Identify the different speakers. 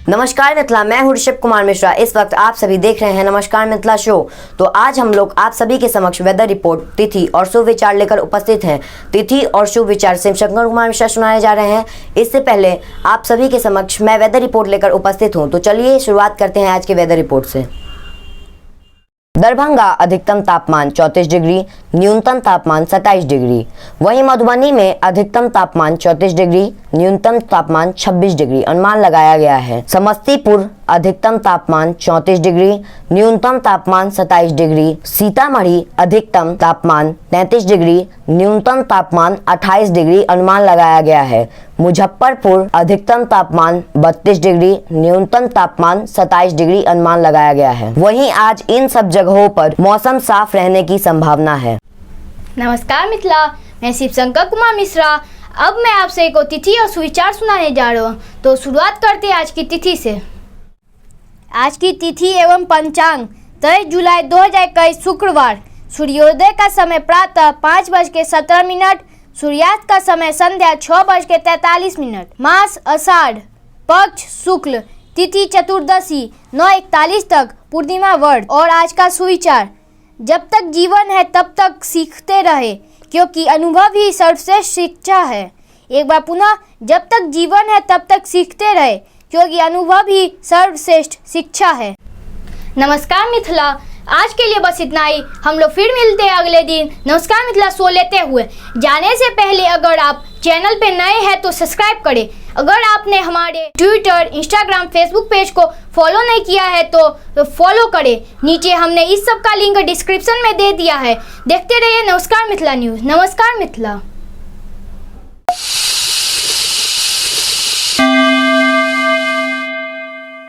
Speaker 1: नमस्कार मिथिला, मैं हूं ऋषभ कुमार मिश्रा। इस वक्त आप सभी देख रहे हैं नमस्कार मिथिला शो। तो आज हम लोग आप सभी के समक्ष वेदर रिपोर्ट, तिथि और शुभ विचार लेकर उपस्थित हैं। तिथि और शुभ विचार शिवशंकर कुमार मिश्रा सुनाए जा रहे हैं। इससे पहले आप सभी के समक्ष मैं वेदर रिपोर्ट लेकर उपस्थित हूं। तो चलिए शुरुआत करते हैं आज के वेदर रिपोर्ट से। दरभंगा अधिकतम तापमान 34 डिग्री, न्यूनतम तापमान 27 डिग्री। वहीं मधुबनी में अधिकतम तापमान 34 डिग्री, न्यूनतम तापमान 26 डिग्री अनुमान लगाया गया है। समस्तीपुर अधिकतम तापमान 34 डिग्री, न्यूनतम तापमान 27 डिग्री। सीतामढ़ी अधिकतम तापमान 33 डिग्री, न्यूनतम तापमान 28 डिग्री अनुमान लगाया गया है। मुजफ्फरपुर अधिकतम तापमान 32 डिग्री, न्यूनतम तापमान 27 डिग्री अनुमान लगाया गया है। वहीं आज इन सब जगहों पर मौसम साफ रहने की संभावना है।
Speaker 2: नमस्कार मिथिला, मैं शिवशंकर कुमार मिश्रा। अब मैं आपसे एक तिथि और सुविचार सुनाने जा रहा हूँ। तो शुरुआत करते हैं आज की तिथि से। आज की तिथि एवं पंचांग 23 जुलाई 2021 शुक्रवार। सूर्योदय का समय प्रातः 5:17, सूर्यास्त का समय संध्या 6:43। मास आषाढ़, पक्ष शुक्ल, तिथि चतुर्दशी 9:41 तक, पूर्णिमा वर्त। और आज का सुविचार, जब तक जीवन है तब तक सीखते रहे, क्योंकि अनुभव ही सर्वश्रेष्ठ शिक्षा है। एक बार पुनः, जब तक जीवन है तब तक सीखते रहे, क्योंकि अनुभव ही सर्वश्रेष्ठ शिक्षा है। नमस्कार मिथिला, आज के लिए बस इतना ही। हम लोग फिर मिलते हैं अगले दिन नमस्कार मिथिला शो लेते हुए। जाने से पहले अगर आप चैनल पे नए हैं तो सब्सक्राइब करें। अगर आपने हमारे ट्विटर, इंस्टाग्राम, फेसबुक पेज को फॉलो नहीं किया है तो फॉलो करें। नीचे हमने इस सब का लिंक डिस्क्रिप्शन में दे दिया है। देखते रहिए नमस्कार मिथिला न्यूज़। नमस्कार मिथिला।